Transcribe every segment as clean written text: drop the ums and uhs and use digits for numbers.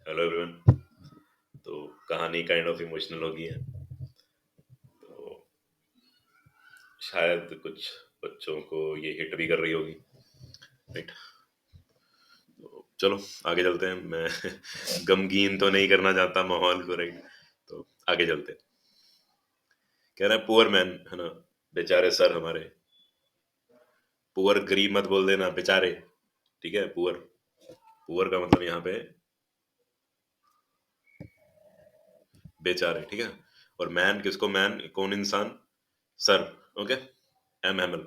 Hello everyone. तो कहानी kind of emotional होगी है, तो शायद कुछ बच्चों को ये हिट भी कर रही होगी। राइट, तो चलो आगे चलते हैं। मैं गमगीन तो नहीं करना चाहता माहौल को। राइट, तो आगे चलते हैं। कह रहा है पुअर मैन, है ना, बेचारे सर हमारे। पुअर गरीब मत बोल देना, बेचारे। ठीक है, पुअर, पुअर का मतलब यहाँ पे बेचारे। ठीक है, और मैन किसको, मैन कौन, इंसान, सर। Okay, M हैमल।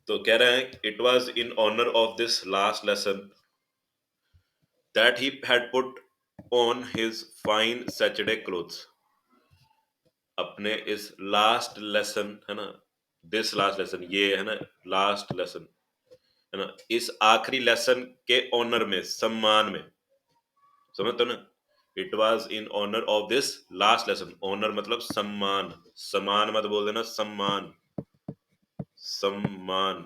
तो कह रहे हैं it was in honour of this last lesson that he had put on his fine Saturday clothes. अपने इस लास्ट लेसन, है ना, दिस लास्ट लेसन, ये है ना लास्ट लेसन, है ना, इस आखिरी लेसन के ऑनर में, सम्मान में। समझ तो ना, it was in honour of this last lesson. Honour मतलब सम्मान, सम्मान मत बोल देना, सम्मान, सम्मान।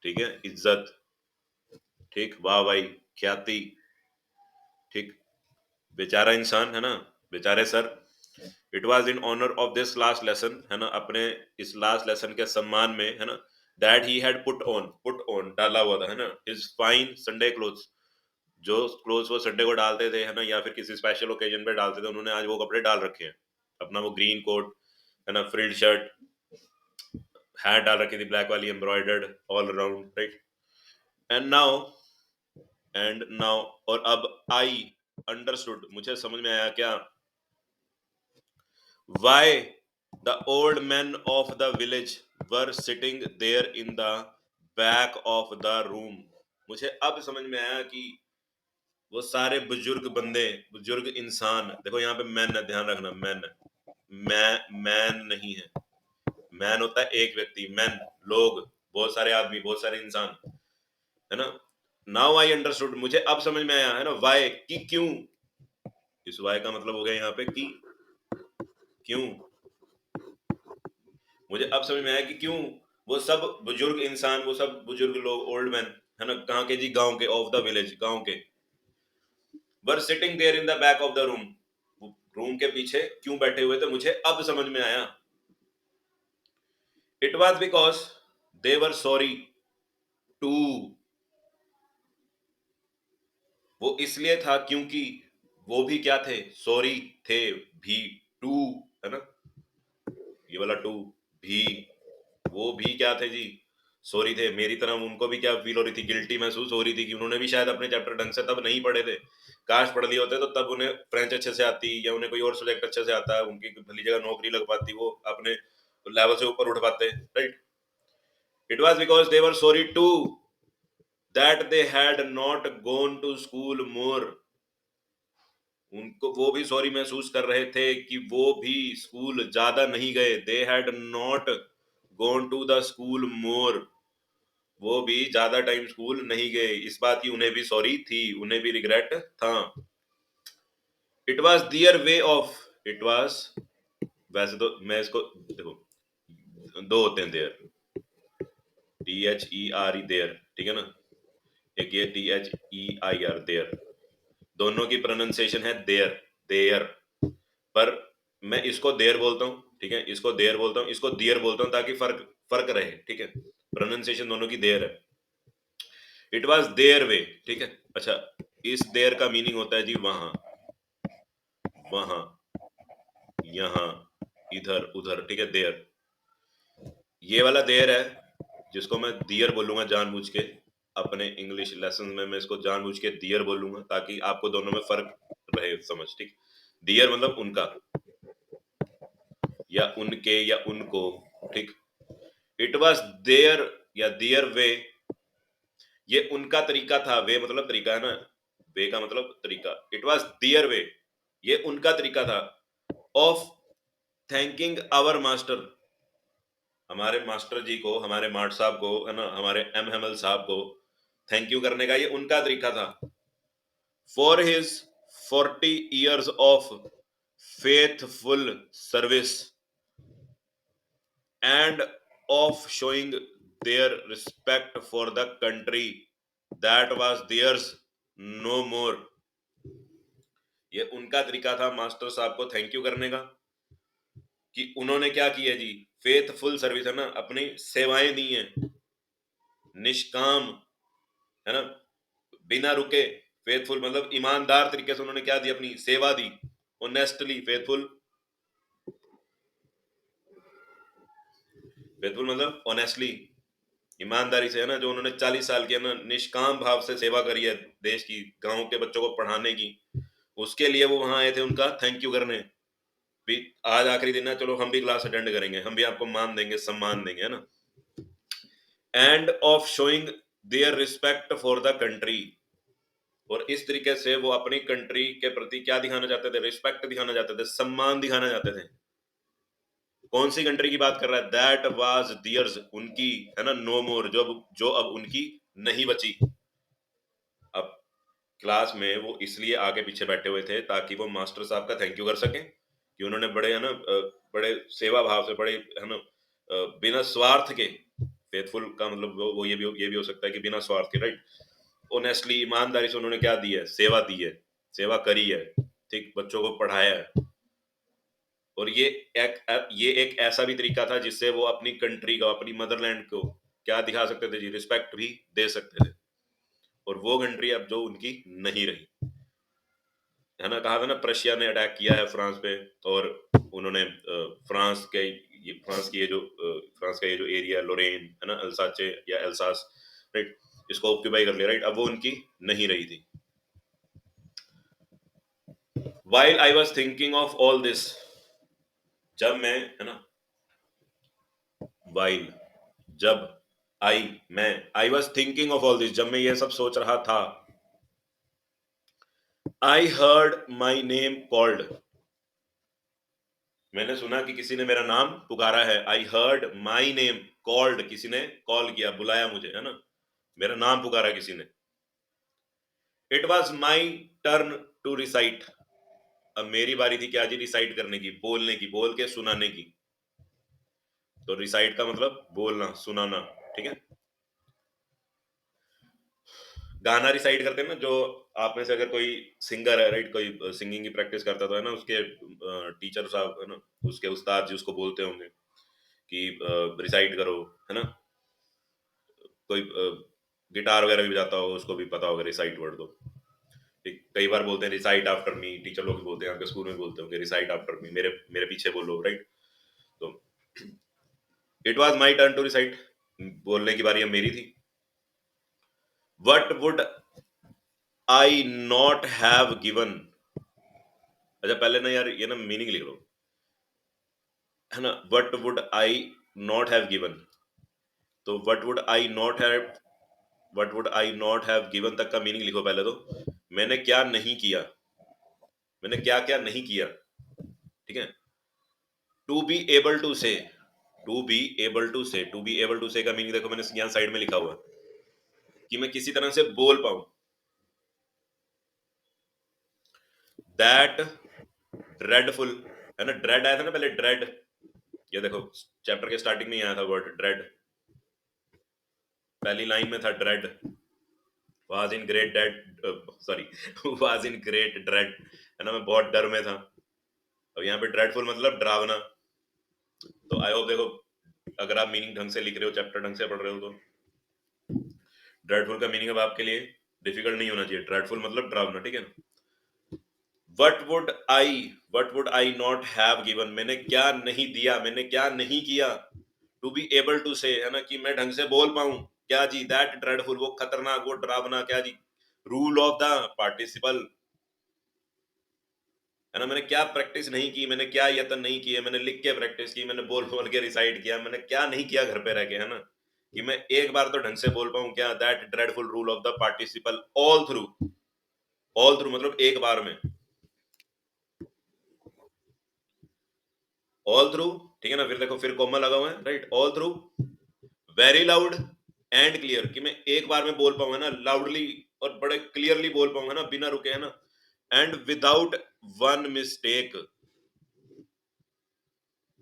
ठीक है, इज्जत, ठीक, वाह भाई, ख्याति, ठीक, बेचारा इंसान, है ना, बेचारे sir. It was in honour of this last lesson, है ना, अपने इस लास्ट लेसन के सम्मान में, है ना, that he had put on डाला हुआ था, है ना, हिज फाइन संडे क्लोथ्स। जो क्लोथ्स वो संडे को डालते थे, है ना, या फिर किसी स्पेशल ओकेजन पे डालते थे, उन्होंने आज वो कपड़े डाल रखे हैं। अपना वो ग्रीन कोट, है ना, फ्रिल्ड शर्ट, हैट डाल रखी थी ब्लैक वाली, embroidered all around. Right, and now, and now, और अब आई अंडरस्टूड, मुझे समझ में आया क्या, why the old men of the village were sitting there in the back of the room। मुझे अब समझ में आया कि वो सारे बुजुर्ग बंदे, बुजुर्ग इंसान, देखो यहाँ पे मैन है, ध्यान रखना, मैन, मैन नहीं है। मैन होता है एक व्यक्ति, मैन लोग, बहुत सारे आदमी, बहुत सारे इंसान, है ना। नाउ आई अंडरस्टूड, मुझे अब समझ में आया, है ना, वाई, कि क्यों। इस वाई का मतलब हो गया यहाँ पे कि क्यों। मुझे अब समझ में आया कि क्यों वो सब बुजुर्ग इंसान, वो सब बुजुर्ग लोग, ओल्ड मैन, है ना, कहाँ के जी, गांव के, ऑफ द विलेज, गांव के, were sitting there in the back of the room, room के पीछे क्यों बैठे हुए थे, मुझे अब समझ में आया। It was because they were sorry too, वो इसलिए था क्योंकि वो भी क्या थे, सॉरी थे भी, टू, है ना, ये वाला टू, भी, वो भी क्या थे जी, सॉरी थे। मेरी तरह उनको भी क्या फील हो रही थी, गिल्टी महसूस हो रही थी कि उन्होंने भी शायद अपने चैप्टर ढंग से तब नहीं पढ़े थे। काश पढ़ लिए होते तो तब उन्हें फ्रेंच अच्छे से आती, या उन्हें कोई और सब्जेक्ट अच्छे से आता, उनकी भली जगह नौकरी लग पाती, वो अपने लेवल से ऊपर उठ पाते। Right, it was because they were sorry to that they had not gone to school more. उनको, वो भी सॉरी महसूस कर रहे थे कि वो भी स्कूल ज्यादा नहीं गए। They had not gone to the school more, वो भी ज्यादा टाइम स्कूल नहीं गए। इस बात की उन्हें भी सॉरी थी, उन्हें भी रिग्रेट था। It was their way of, it was, वैसे तो मैं इसको देखो, दो होते हैं देयर, THERE देयर, ठीक है ना, एक ये THEIR देयर, दोनों की प्रोनाउंसिएशन है देयर, देयर, पर मैं इसको देयर बोलता हूँ, ठीक है, इसको देयर बोलता हूँ, इसको दियर बोलता हूँ, ताकि फर्क फर्क रहे। ठीक है, प्रोनाउंसिएशन दोनों की देयर है। इट वॉज देयर वे, ठीक है। अच्छा, इस देयर का मीनिंग होता है जी वहां, वहां, यहां, इधर, उधर, ठीक है, देयर। ये वाला देयर है जिसको मैं दियर बोलूंगा जानबूझ के, अपने इंग्लिश लेसन में मैं इसको जानबूझ के दियर बोलूंगा, ताकि आपको दोनों में फर्क रहे समझ। ठीक, दियर मतलब उनका, या उनके, या उनको। ठीक, इट वॉज देयर या दियर वे, ये उनका तरीका था, वे मतलब तरीका है ना, वे का मतलब तरीका। इट वॉज दियर वे, ये उनका तरीका था, ऑफ थैंकिंग आवर मास्टर, हमारे मास्टर जी को, हमारे मार्ट साहब को, है ना, हमारे एम हेमल साहब को थैंक यू करने का ये उनका तरीका था। For his 40 years of faithful service and of showing their respect for the country that was theirs, no more. ये उनका तरीका था मास्टर साहब को थैंक यू करने का, कि उन्होंने क्या किया जी, फेथफुल सर्विस है ना, अपनी सेवाएं दी हैं, निष्काम, है ना, बिना रुके, फेथफुल मतलब ईमानदार तरीके से उन्होंने क्या दी, अपनी सेवा दी, ऑनेस्टली, फेथफुल, फेथफुल मतलब ऑनेस्टली, ईमानदारी से, है ना, जो उन्होंने 40 साल की, है ना, निष्काम भाव से सेवा करी है देश की, गांव के बच्चों को पढ़ाने की, उसके लिए वो वहां आए थे उनका थैंक यू करने। भी आज आखिरी दिन है, चलो हम भी क्लास अटेंड करेंगे, हम भी आपको मान देंगे, सम्मान देंगे, है ना, end of showing there respect for the country. और इस तरीके से वो अपनी कंट्री के प्रति क्या दिखाना चाहते थे, रिस्पेक्ट दिखाना चाहते थे, सम्मान दिखाना चाहते थे। कौन सी कंट्री की बात कर रहा है, दैट वाज दियर्स, उनकी, है ना, नो मोर, जो अब उनकी नहीं बची। अब क्लास में वो इसलिए आगे पीछे बैठे हुए थे ताकि वो मास्टर साहब का थैंक यू कर सकें, कि उन्होंने बड़े, है ना, बड़े सेवा भाव से, बड़े, है ना, बिना स्वार्थ के, फेथफुल का मतलब वो ये भी हो सकता है कि बिना स्वार्थ के, राइट, ऑनेस्टली, ईमानदारी से उन्होंने क्या दी है, सेवा दी है, सेवा करी है, ठीक, बच्चों को पढ़ाया है। और ये एक ऐसा भी तरीका था जिससे वो अपनी कंट्री को, अपनी मदरलैंड को क्या दिखा सकते थे जी, रिस्पेक्ट भी दे सकते थे। और वो कंट्री अब जो उनकी नहीं रही, है ना, कहा था ना, प्रशिया ने अटैक किया है फ्रांस पे, और उन्होंने फ्रांस की ये जो फ्रांस का ये जो एरिया लोरेन, है ना, अल्साचे या एल्सास, राइट, इसको ऑक्यूपाई कर लिया, राइट, अब वो उनकी नहीं रही थी। While I was thinking of all this, जब मैं, है ना, वाइल, जब, I was thinking of all this, जब मैं ये सब सोच रहा था, I heard my name called, मैंने सुना कि किसी ने मेरा नाम पुकारा है, I heard my name called, किसी ने कॉल किया, बुलाया मुझे, है ना, मेरा नाम पुकारा किसी ने। It was my turn to recite, अब मेरी बारी थी क्या जी, रिसाइट करने की, बोलने की, बोल के सुनाने की। तो रिसाइट का मतलब बोलना, सुनाना, ठीक है। गाना रिसाइट करते हैं ना, जो आप में से अगर कोई सिंगर है, राइट, कोई सिंगिंग की प्रैक्टिस करता तो, है ना, उसके टीचर साहब, है ना, उसके उस्ताद जी उसको बोलते होंगे कि रिसाइट करो, है ना, कोई गिटार वगैरह भी बजाता होगा, उसको भी पता होगा रिसाइट वर्ड तो, ठीक, कई बार बोलते हैं रिसाइट आफ्टर मी, टीचर लोग भी बोलते हैं, आपके स्कूल में बोलते होंगे रिसाइट आफ्टर मी, मेरे मेरे पीछे बोलो, राइट। तो it was my turn to recite, बोलने की बारी अब मेरी थी। What would I not have given, अच्छा पहले ना यार ये ना मीनिंग लिख लो, है ना, what would I not have given, तो what would I not have given तक का मीनिंग लिखो पहले तो, मैंने क्या नहीं किया, मैंने क्या क्या नहीं किया, ठीक है। To be able to say, to be able to से का मीनिंग देखो, मैंने यहाँ साइड में लिखा हुआ है, कि मैं किसी तरह से बोल पाऊं, दैट ड्रेडफुल, है ना, ड्रेड आया था ना पहले, ड्रेड, ये देखो चैप्टर के स्टार्टिंग में ही आया था वर्ड ड्रेड, पहली लाइन में था dread, was in great dead, sorry, was in great dread, है ना, मैं बहुत डर में था। अब यहाँ पे ड्रेडफुल मतलब डरावना। तो आई होप देखो, अगर आप मीनिंग ढंग से लिख रहे हो, चैप्टर ढंग से पढ़ रहे हो, तो ड्रेडफुल का मीनिंग अब आपके लिए डिफिकल्ट नहीं होना चाहिए, ड्रेडफुल मतलब डरावना, ठीक है ना। What would I not have given, मैंने क्या नहीं दिया, मैंने क्या नहीं किया, टू बी एबल टू से, है ना, कि मैं ढंग से बोल पाऊं, क्या जी, दैट ड्रेडफुल, वो खतरनाक, वो डरावना, क्या जी, रूल ऑफ द पार्टिसिपल, है ना, मैंने क्या प्रैक्टिस नहीं की, मैंने क्या यत्न नहीं किए, मैंने लिख के प्रैक्टिस की, मैंने बोल बोल के रिसाइट किया, मैंने क्या नहीं किया घर पे रह के, है ना, कि मैं एक बार तो ढंग से बोल पाऊं, क्या, that dreadful rule of the participle, all through मतलब एक बार में, ऑल थ्रू, ठीक है ना, फिर देखो फिर कोमा लगा हुआ है, right, all through, very loud and clear, कि मैं एक बार में बोल पाऊंगा ना, लाउडली और बड़े क्लियरली बोल पाऊंगा ना, बिना रुके, है ना, एंड विदाउट वन मिस्टेक,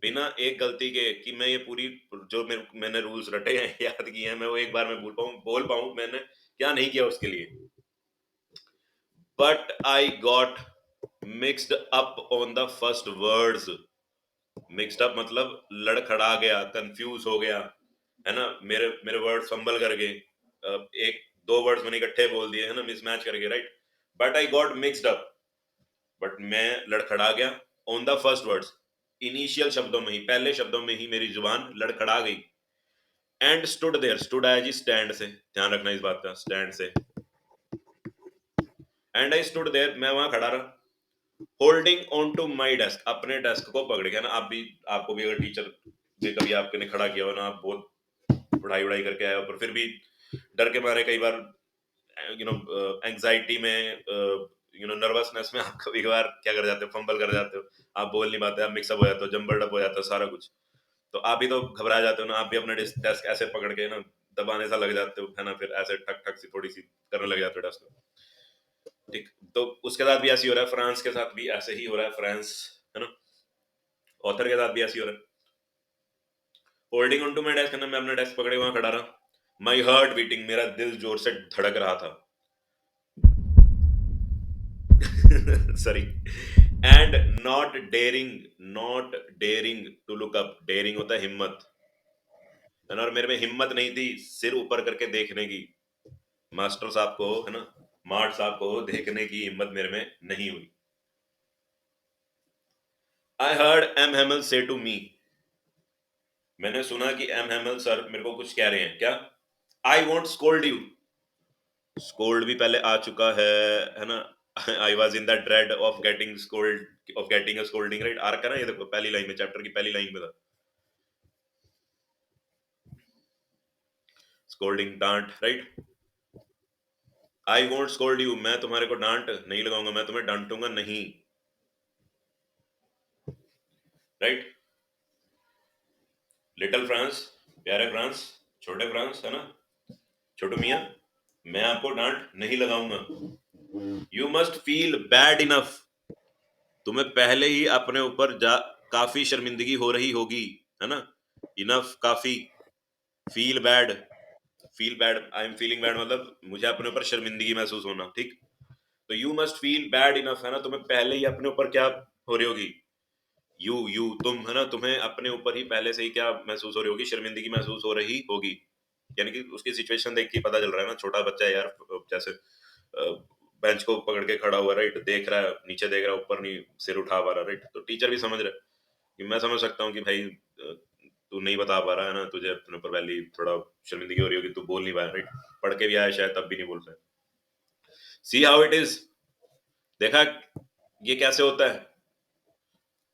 बिना एक गलती के, कि मैं ये पूरी जो मैंने रूल्स रटे हैं, याद किए हैं, मैं वो एक बार में बोल पाऊं, मैंने क्या नहीं किया उसके लिए। but I got mixed up on the first words. Mixed up मतलब लड़खड़ा गया, कंफ्यूज हो गया, है ना, मेरे मेरे वर्ड फंबल कर गए, एक दो वर्ड्स मैंने इकट्ठे बोल दिए, है ना, मिसमैच करके, right. But I got mixed up, but मैं लड़खड़ा गया on the first words, initial शब्दों में ही, पहले शब्दों में ही मेरी जुबान लड़खड़ा गई। एंड स्टूड देयर, स्टूड आया जी स्टैंड से, ध्यान रखना इस बात का, स्टैंड से। एंड आई स्टूड देयर, मैं वहां खड़ा रहा, holding on to my desk, अपने डेस्क को पकड़ के ना। आप भी, आपको भी अगर टीचर भी कभी आपने खड़ा किया हो ना, आप बहुत पढ़ाई वढ़ाई करके आए हो, पर फिर भी डर के मारे कई बार, यू नो, एंजाइटी में, नर्वसनेस में आप कभी कभार क्या कर जाते हो, फंबल कर जाते हो, आप बोल नहीं पाते, आप मिक्सअप हो जाते हो, जम्बल्ड अप हो जाता है सारा कुछ। तो आप भी तो घबरा जाते हो ना, आप भी अपने डेस्क ऐसे पकड़ के ना दबाने सा लग जाते हो, है ना, फिर ऐसे ठक ठक सी थोड़ी सी करने लग जाते हो डेस्क। ठीक, तो उसके साथ भी ऐसे ही हो रहा है, फ्रांस के साथ भी ऐसे ही हो रहा है, फ्रांस, है ना, ऑथर के साथ भी ऐसे ही हो रहा है। Holding on to my desk, मैं अपना डेस्क पकड़े वहां खड़ा रहा। माई हार्ट बीटिंग, मेरा दिल जोर से धड़क रहा था। Sorry. And not daring to look up, daring होता है हिम्मत, और मेरे में हिम्मत नहीं थी सिर ऊपर करके देखने की, मास्टर साहब को, है ना, मार्ट साहब को देखने की हिम्मत मेरे में नहीं हुई। आई हर्ड एम हेमल से टू मी, मैंने सुना कि एम हेमल सर मेरे को कुछ कह रहे हैं, क्या? I won't scold you, scold भी पहले आ चुका है ना। I was in the dread of getting scolded, of getting a scolding, right, आ रखा ना, ये देखो पहली लाइन में, चैप्टर की पहली लाइन में था स्कोल्डिंग, डांट, right. I won't scold you, मैं तुम्हारे को डांट नहीं लगाऊंगा, मैं तुम्हें डांटूंगा नहीं, राइट। लिटिल फ्रांस, प्यारे फ्रांस, छोटे फ्रांस, है ना, छोटू मियाँ, मैं आपको डांट नहीं लगाऊंगा। You must feel bad enough, तुम्हें पहले ही अपने ऊपर काफी शर्मिंदगी हो रही होगी, है ना, इनफ काफी, feel bad, feel bad, I am feeling bad मतलब मुझे अपने ऊपर शर्मिंदगी महसूस होना, ठीक। तो you must feel bad enough, है ना, तुम्हें पहले ही अपने ऊपर क्या हो रही होगी, यू तुम, है ना, तुम्हें अपने ऊपर ही पहले से ही क्या महसूस हो रही होगी, शर्मिंदगी महसूस हो रही होगी। यानी कि उसकी सिचुएशन देख के पता चल रहा है ना, छोटा बच्चा है यार, जैसे बेंच को पकड़ के खड़ा हुआ, राइट, देख रहा है, नीचे देख रहा है, ऊपर नहीं सिर उठा पा रहा, राइट। तो टीचर भी समझ रहा है कि मैं समझ सकता हूँ कि भाई तू नहीं बता पा रहा है ना, तुझे अपने ऊपर पहले थोड़ा शर्मिंदगी हो रही होगी, तू बोल नहीं पाया, राइट, पढ़ के भी आया शायद तब भी नहीं बोल पाया। सी हाउ इट इज, देखा ये कैसे होता है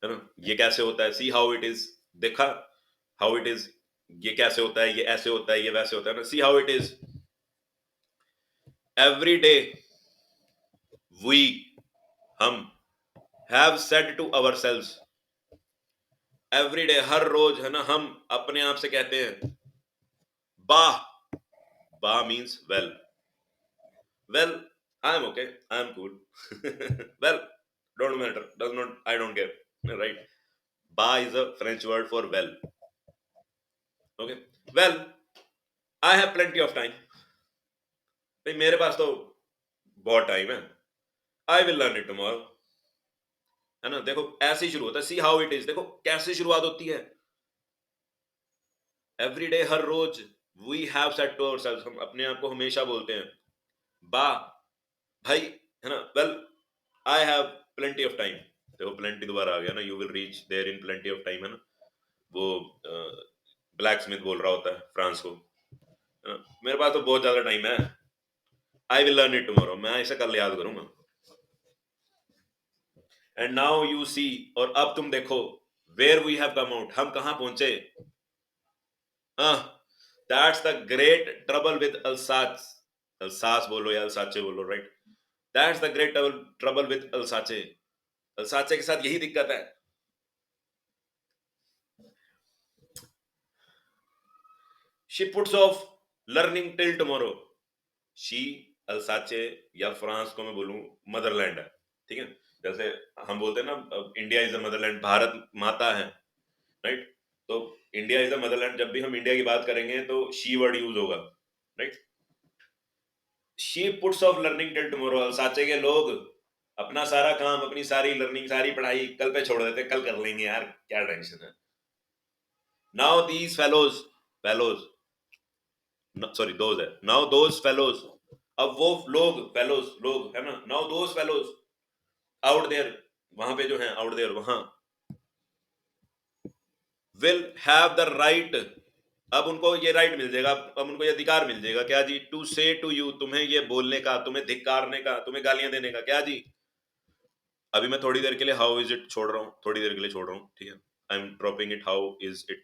ना, ये कैसे होता है, सी हाउ इट इज, देखा, हाउ इट इज, ये कैसे होता है, ये ऐसे होता है, ये वैसे होता है ना, see how it is, every day we, हम, have said to ourselves, every day, हर रोज, है ना, हम अपने आप से कहते हैं, bah, bah means well, well, I am okay, I am cool, well, don't matter, does not, I don't care, right. Bah is a French word for well, okay, well, I have plenty of time, भाई मेरे पास तो बहुत time है, I will learn it tomorrow, है ना, देखो ऐसे ही शुरू होता है, सी हाउ इट इज, देखो कैसे शुरुआत होती है, एवरी डे, हर रोज, we have said to ourselves, हम अपने आप को हमेशा बोलते हैं, बा, भाई, है ना, well, I have plenty of time, देखो प्लेंटी दोबारा आ गया ना, you will reach there in plenty of time, है ना, वो ब्लैक स्मिथ बोल रहा होता है फ्रांस को, है ना, मेरे पास तो बहुत ज्यादा टाइम है, I will learn it tomorrow, मैं इसे कल याद करूंगा। एंड नाउ यू सी, और अब तुम देखो, where we have come out, हम कहां पहुंचे, that's the great trouble with Alsace, Alsace बोलो या अल्साचे बोलो, right, that's the great trouble with Alsace, Alsace के साथ यही दिक्कत है। She puts off learning till tomorrow, she, Alsace, या फ्रांस को मैं बोलूं मदरलैंड है, ठीक है, जैसे हम बोलते हैं ना, India is the Motherland, Bharat माता है, राइट। तो इंडिया इज द मदरलैंड, जब भी हम इंडिया की बात करेंगे तो शी वर्ड यूज होगा, right. She puts off learning till tomorrow, साचे के लोग अपना सारा काम, अपनी सारी लर्निंग, सारी पढ़ाई कल पे छोड़ देते, कल कर लेंगे यार, क्या टेंशन है। Now these fellows sorry those है, नाउ दोज फेलोज, अब वो लोग, फेलोज लोग है ना, now those fellows out there, वहां पे जो है आउट देयर वहां, विल हैव द राइट, अब उनको ये राइट मिल जाएगा, अब उनको ये अधिकार मिल जाएगा, क्या जी, टू से टू यू, तुम्हें ये बोलने का, तुम्हें धिक्कारने का, तुम्हें गालियां देने का, क्या जी। अभी मैं थोड़ी देर के लिए हाउ इज इट छोड़ रहा हूँ, थोड़ी देर के लिए छोड़ रहा हूँ, ठीक है, I am dropping it, how is it,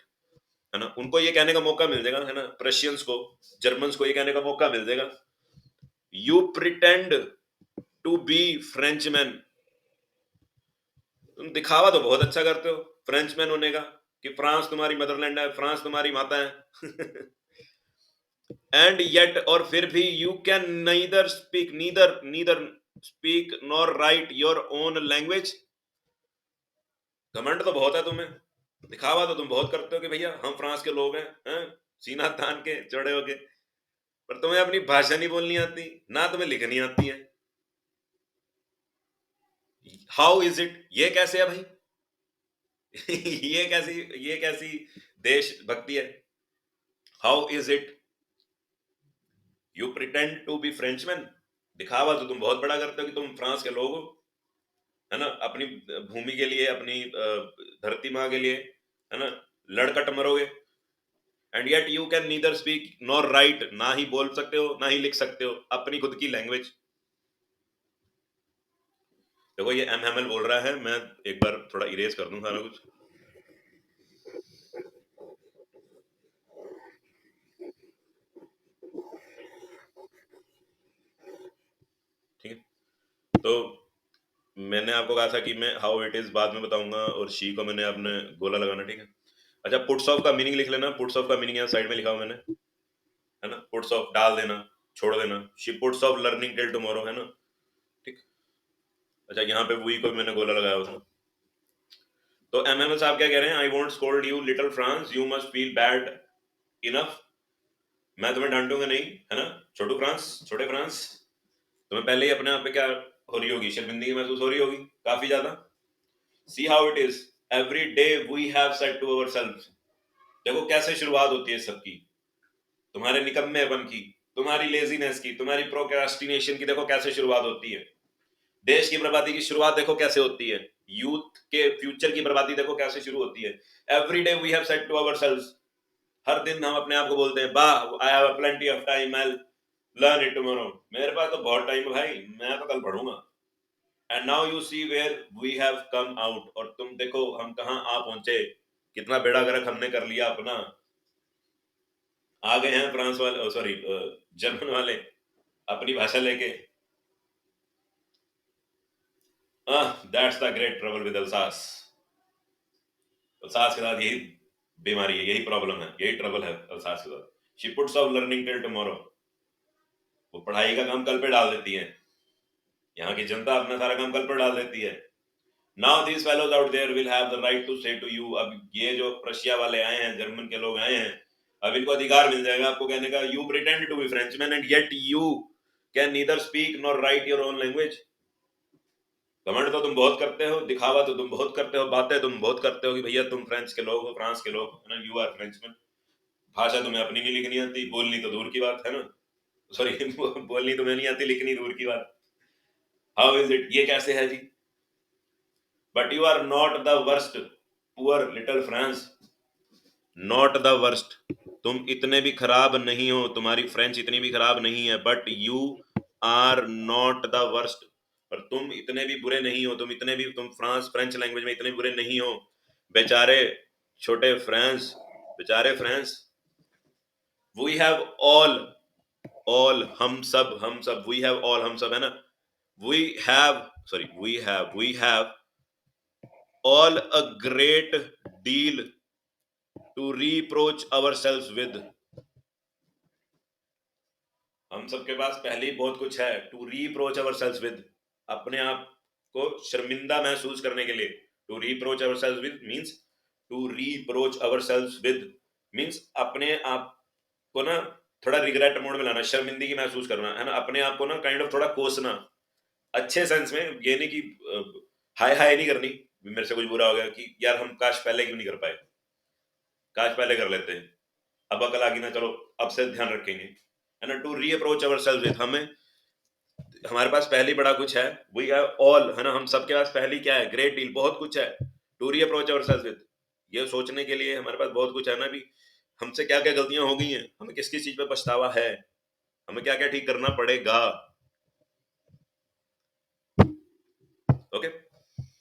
है ना, उनको ये कहने का मौका मिल जाएगा, है ना, प्रशियंस को, जर्मन्स को ये कहने का मौका मिल जाएगा, you pretend to be Frenchman, तुम दिखावा तो बहुत अच्छा करते हो फ्रेंचमैन होने का, कि फ्रांस तुम्हारी मदरलैंड है, फ्रांस तुम्हारी माता है। एंड येट, और फिर भी, you can neither speak, neither speak nor write your own language, घमंड तो बहुत है तुम्हें, दिखावा तो तुम बहुत करते हो कि भैया हम फ्रांस के लोग हैं, सीना तान के चढ़े होके, पर तुम्हें अपनी भाषा नहीं बोलनी आती, ना तुम्हें लिखनी आती है। हाउ इज इट, ये कैसे है भाई। ये कैसी देशभक्ति है। How is it, you pretend to be Frenchman, दिखावा तो तुम बहुत बड़ा करते हो कि तुम फ्रांस के लोग हो, है ना, अपनी भूमि के लिए, अपनी धरती माँ के लिए, है ना, लड़कट मरोगे, and yet you can neither speak nor write, ना ही बोल सकते हो ना ही लिख सकते हो अपनी खुद की लैंग्वेज। देखो ये एम हैमल बोल रहा है, मैं एक बार थोड़ा इरेज कर दूं सारा कुछ, ठीक है। तो मैंने आपको कहा था कि मैं हाउ इट इज बाद में बताऊंगा, और शी को मैंने अपने गोला लगाना, ठीक है। अच्छा, पुट्स ऑफ का मीनिंग लिख लेना, पुट्स ऑफ का मीनिंग यहाँ साइड में लिखा हुआ मैंने, है ना, पुट्स ऑफ डाल देना, छोड़ देना, she puts off learning till tomorrow, है ना, ठीक। अच्छा, यहाँ पे वही को मैंने गोला लगाया था। तो एमएमएल साहब क्या कह रहे हैं, I won't scold you little France, you must feel bad enough, मैं तुम्हें डांटूंगा नहीं, है ना, छोटू फ्रांस, छोटे फ्रांस, तुम्हें पहले ही अपने आप पे क्या हो रही होगी, शर्मिंदगी महसूस हो रही होगी काफी ज्यादा। See how it is, every day we have said to ourselves, देखो कैसे शुरुआत होती है सबकी, तुम्हारे निकम्मेपन की, तुम्हारी लेजीनेस की, तुम्हारी प्रोक्रास्टिनेशन की, देखो कैसे शुरुआत होती है, देश की बर्बादी की शुरुआत देखो कैसे होती है, यूथ के फ्यूचर की बर्बादी देखो कैसे शुरू होती है। Every day we have said to ourselves, हर दिन हम अपने आप को बोलते हैं, वाह I have plenty of time, I learn it tomorrow, मेरे पास तो बहुत टाइम है भाई, मैं तो कल पढ़ूंगा। And now you see where we have come out, और तुम देखो हम कहां आ पहुंचे, कितना बेड़ा गर्क हमने कर लिया अपना, आ गए हैं फ्रांस वाले, सॉरी जर्मन वाले, अपनी भाषा लेके। That's the great trouble with Alsace, Alsace के साथ यही बीमारी है, यही प्रॉब्लम है, यही ट्रबल है अल्सास के साथ। She puts off learning till tomorrow, वो पढ़ाई का काम कल पे डाल देती है, यहाँ की जनता अपना सारा काम कल पर डाल देती है। Now these fellows out there will have the right to say to you, अब ये जो प्रशिया वाले आए हैं, जर्मन के लोग आए हैं, अब इनको अधिकार मिल जाएगा आपको कहने का, you pretend to be Frenchman and yet you can neither speak nor write your own language, घमंड तो तुम बहुत करते हो, दिखावा तो तुम बहुत करते हो, बातें तुम बहुत करते हो कि भैया तुम फ्रेंच के लोग हो, फ्रांस के लोग, है ना, यू आर फ्रेंचमैन, भाषा तुम्हें अपनी नहीं लिखनी आती, बोलनी तो दूर की बात है ना, सॉरी बोलनी तुम्हें नहीं आती, लिखनी दूर की बात। हाउ इज इट, ये कैसे है जी, but you are not the worst, poor little France, not the worst, तुम इतने भी खराब नहीं हो, तुम्हारी फ्रेंच इतनी भी खराब नहीं है, but you are not the worst, पर तुम इतने भी बुरे नहीं हो, तुम इतने भी, तुम फ्रांस फ्रेंच लैंग्वेज में इतने बुरे नहीं हो, बेचारे छोटे फ्रांस, बेचारे फ्रांस, वी हैव ऑल हम सब, वी हैव ऑल, हम सब, है ना, we have, sorry we have all a great deal to reproach ourselves with, हम सबके पास पहले ही बहुत कुछ है, टू reproach ourselves with, अपने आप को शर्मिंदा महसूस करने के लिए, to reproach ourselves with means, to reproach ourselves with means अपने आप को ना थोड़ा रिग्रेट मोड में लाना, शर्मिंदगी महसूस करना, है ना, अपने आप को ना काइंड ऑफ थोड़ा कोसना, अच्छे सेंस में, ये नहीं कि हाय हाय नहीं करनी, मेरे से कुछ बुरा हो गया कि यार हम काश पहले क्यों नहीं कर पाए, काश पहले कर लेते हैं, अब अकल आ गई ना, चलो अब से ध्यान रखेंगे, है ना, टू रीअप्रोच अवरसेल्व्स विद, हमें, हमारे पास पहले बड़ा कुछ है, वी हैव ऑल, है ना, हम सबके पास पहले क्या है, ग्रेट डील, बहुत कुछ है, टू रीअप्रोच अवरसेल्व्स विद, ये सोचने के लिए हमारे पास बहुत कुछ है ना, भी हमसे क्या क्या गलतियां हो गई हैं, हमें किस किस चीज पे पछतावा है, हमें क्या क्या ठीक करना पड़ेगा। ओके।